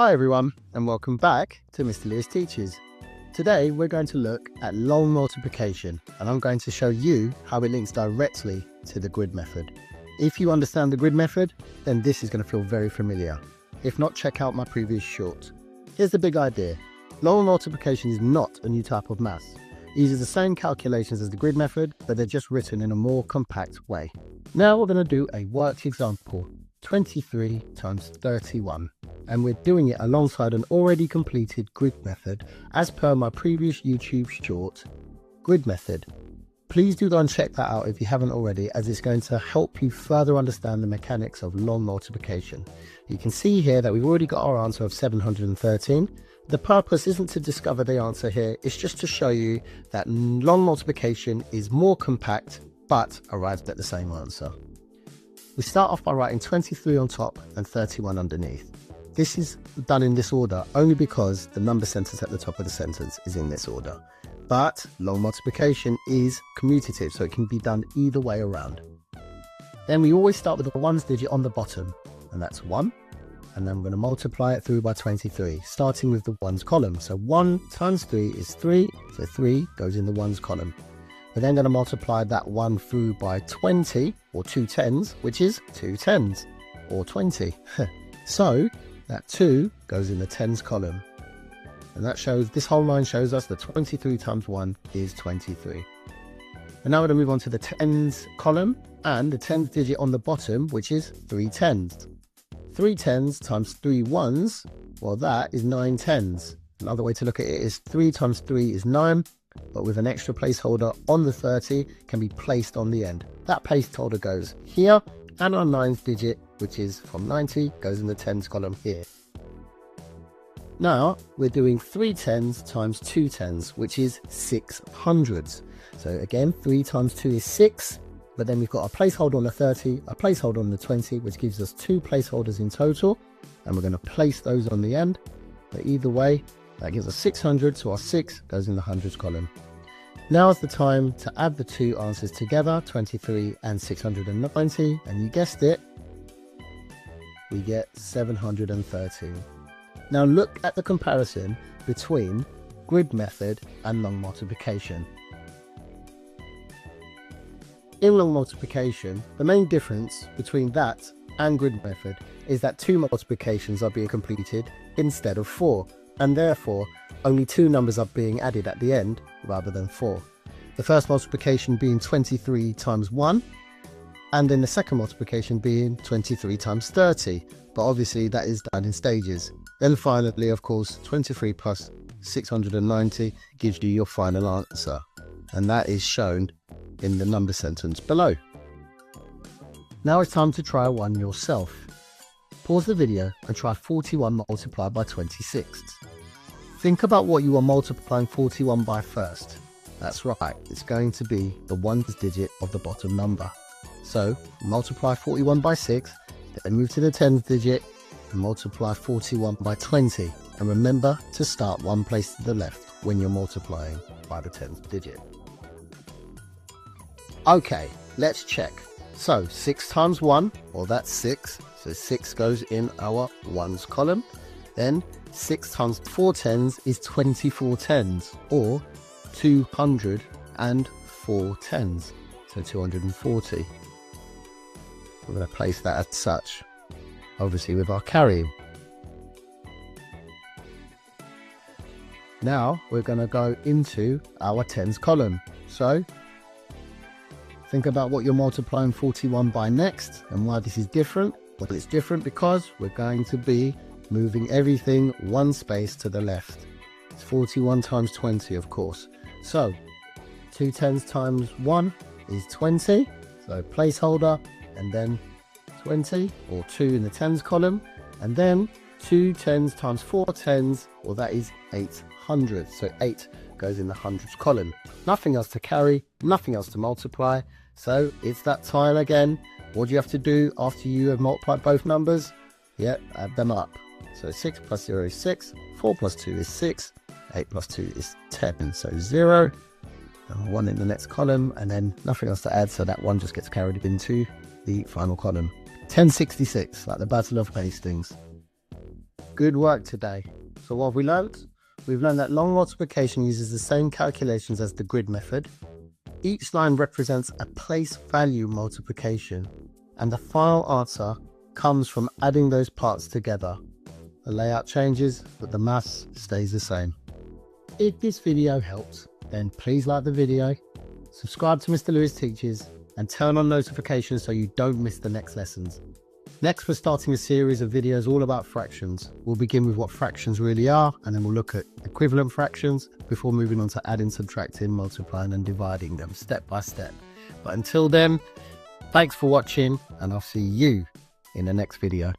Hi everyone, and welcome back to Mr. Lear's Teaches. Today we're going to look at long multiplication, and I'm going to show you how it links directly to the grid method. If you understand the grid method, then this is going to feel very familiar. If not, check out my previous short. Here's the big idea. Long multiplication is not a new type of maths. It uses the same calculations as the grid method, but they're just written in a more compact way. Now we're going to do a worked example, 23 times 31. And we're doing it alongside an already completed grid method as per my previous YouTube short, grid method. Please do go and check that out if you haven't already, as it's going to help you further understand the mechanics of long multiplication. You can see here that we've already got our answer of 713. The purpose isn't to discover the answer here, it's just to show you that long multiplication is more compact but arrives at the same answer. We start off by writing 23 on top and 31 underneath. This is done in this order only because the number sentence at the top of the sentence is in this order. But long multiplication is commutative, so it can be done either way around. Then we always start with the ones digit on the bottom, and that's 1. And then we're going to multiply it through by 23, starting with the ones column. So 1 times 3 is 3, so 3 goes in the ones column. We're then going to multiply that 1 through by 20, or 2 tens, which is 2 tens, or 20. So that 2 goes in the tens column. And that shows, this whole line shows us that 23 times 1 is 23. And now we're going to move on to the tens column and the tens digit on the bottom, which is 3 tens. 3 tens times 3 ones, well, that is 9 tens. Another way to look at it is 3 times 3 is 9, but with an extra placeholder on the 30 can be placed on the end. That placeholder goes here, and our nines digit, which is from 90, goes in the tens column here. Now we're doing 3 tens times 2 tens, which is 6 hundreds. So again, 3 times 2 is 6, but then we've got a placeholder on the 30, a placeholder on the 20, which gives us 2 placeholders in total, and we're going to place those on the end. But either way, that gives us 600, so our 6 goes in the hundreds column. Now is the time to add the two answers together, 23 and 690, and you guessed it, we get 713. Now look at the comparison between grid method and long multiplication. In long multiplication, the main difference between that and grid method is that 2 multiplications are being completed instead of 4, and therefore only 2 numbers are being added at the end rather than 4. The first multiplication being 23 times 1, and then the second multiplication being 23 times 30, but obviously that is done in stages. Then finally, of course, 23 plus 690 gives you your final answer, and that is shown in the number sentence below. Now it's time to try one yourself. Pause the video and try 41 multiplied by 26. Think about what you are multiplying 41 by first. That's right, it's going to be the ones digit of the bottom number. So multiply 41 by 6, then move to the tens digit and multiply 41 by 20. And remember to start one place to the left when you're multiplying by the tens digit. Okay, let's check. So 6 times 1, well, that's 6. So 6 goes in our ones column. Then 6 times 4 tens is 24 tens, or 204 tens. So 240. We're going to place that as such, obviously with our carry. Now we're going to go into our tens column. So think about what you're multiplying 41 by next and why this is different. Well, it's different because we're going to be moving everything one space to the left. It's 41 times 20, of course. So 2 tens times 1 is 20. So placeholder, and then 20, or 2 in the tens column, and then 2 tens times 4 tens, well, that is 800. So 8 goes in the hundreds column. Nothing else to carry, nothing else to multiply. So it's that time again. What do you have to do after you have multiplied both numbers? Yep, add them up. So 6 plus 0 is 6, 4 plus 2 is 6, 8 plus 2 is 10. So 0, and 1 in the next column, and then nothing else to add, so that 1 just gets carried into the final column. 1066, like the Battle of Hastings. Good work today. So what have we learned? We've learned that long multiplication uses the same calculations as the grid method. Each line represents a place value multiplication, and the final answer comes from adding those parts together. The layout changes, but the maths stays the same. If this video helps, then please like the video, subscribe to Mr. Lewis Teaches, and turn on notifications so you don't miss the next lessons. Next, we're starting a series of videos all about fractions. We'll begin with what fractions really are, and then we'll look at equivalent fractions before moving on to adding, subtracting, multiplying and dividing them step by step. But until then, thanks for watching, and I'll see you in the next video.